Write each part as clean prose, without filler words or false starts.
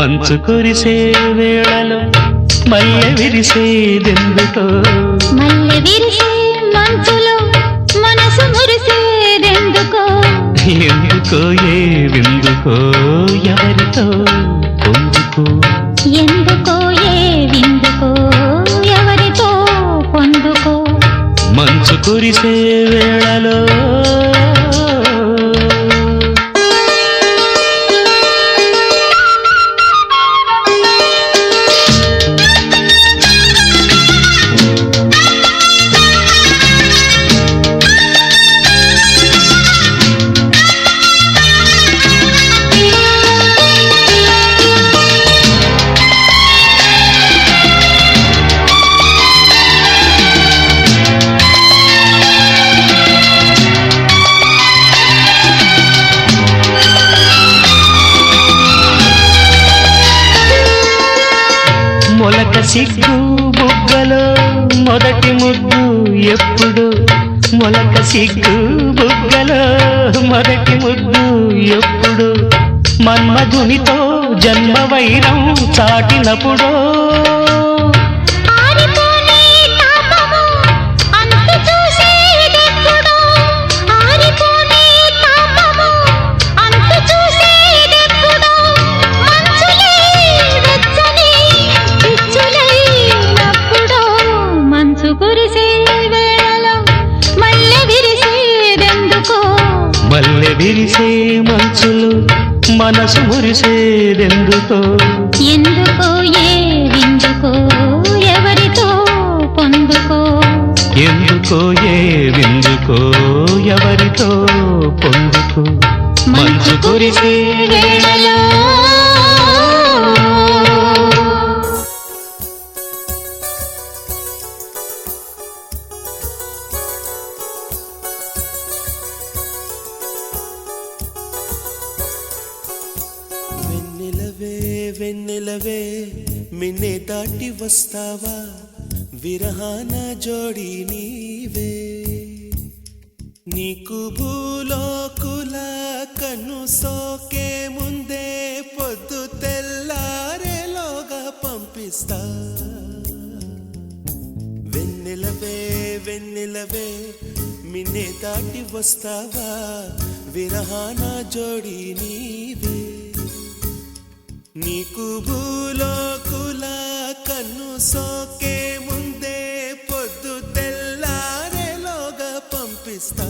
మంచు కురిసే వేళలో మల్లె విరిసేదెందుకో మల్లె విరిసే మంచులో మనసు మురిసేదెందుకో ఎందుకో ఏ విందుకో ఎవరితో పొందుకో ఎందుకో ఏ విందుకో ఎవరితో పొందుకో మంచు కురిసే వేళలో మొలక సిగ్గు బుగ్గలో మొదటి ముద్దు ఎప్పుడు మొలక సిగ్గు బుగ్గలో మొదటి ముద్దు ఎప్పుడు మన్మధునితో జన్మ వైరం చాటినప్పుడో ఆరిపోనే తాపము అంతు చూసేదెప్పుడో ఆరిపోనే తాపము అంతు చూసేదెప్పుడో మంచులే వెచ్చని పిచ్చులైనప్పుడో మంచు కురిసే వేళలో మల్లె విరిసేదెందుకో మల్లె విరిసే మంచులు మనసు మురిసేదెందుకో ఎందుకో ఏ విందుకో ఎవరితో పొందుకో ఎందుకో ఏ విందుకో ఎవరితో పొందుకో మంచు కురిసే వేళలో వెన్నెలవే వెన్నెలవే మిన్నే దాటి వస్తావా విరహాన జోడి నీవే నీకు భూలోకుల కన్ను సోకే ముందే పొద్దు తెల్లారేలోగా పంపిస్తా వెన్నెలవే వెన్నెలవే మిన్నే దాటి వస్తావా విరహాన జోడి నీవే నీకు భూలోకుల కన్ను సోకే ముందే పొద్దు తెల్లారేలోగా పంపిస్తా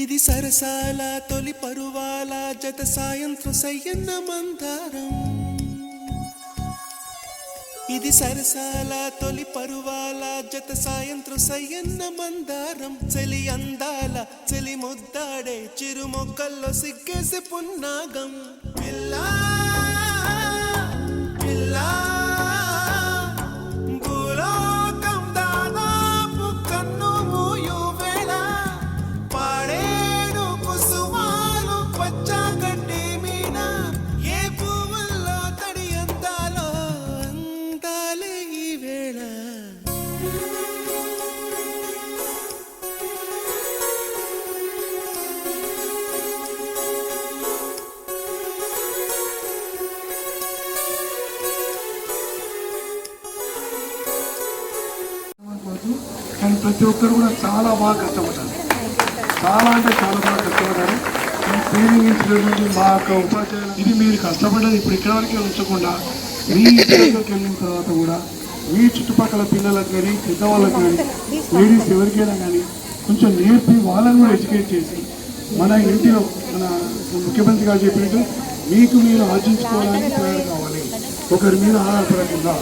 ఇది సరసాల తొలి పరువాల జత సాయంత్రం సయ్యన్న మందారం ఇది సరసాల తొలి పరువాల జత సాయంత్రం సయ్యన్న మందారం చెలి అందాల చెలి ముద్దాడే చిరు మొక్కల్లో సిగ్గేసి పున్నాగం పిల్లా పిల్లా భూలోకం దాదాపు కన్ను మూయు వేళ పాడేడు కుసుమాలు పచ్చగడ్డి మీన ఏ పువ్వుల్లో తడి అందాలో అందాలే ఈ వేళ కానీ ప్రతి ఒక్కరు కూడా చాలా బాగా కష్టపడ్డారు, చాలా అంటే చాలా బాగా కష్టపడ్డారు. ట్రైనింగ్ ఇన్స్టిట్యూట్ మా యొక్క ఉపాధ్యాయులు ఇది మీరు కష్టపడ్డది ఇప్పుడు ఇక్కడ వరకే ఉంచకుండా మీ ఇంట్లోకి వెళ్ళిన తర్వాత కూడా మీ చుట్టుపక్కల పిల్లలకు కానీ పెద్దవాళ్ళకి కానీ లేడీస్ ఎవరికైనా కానీ కొంచెం నేర్పి వాళ్ళని కూడా ఎడ్యుకేట్ చేసి మన ఇంటిలో మన ముఖ్యమంత్రి గారు చెప్పినట్టు మీకు మీరు ఆర్జించుకోవడానికి తయారు కావాలి, ఒకరి మీద ఆధారపడకుండా.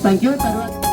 Thank you. తర్వాత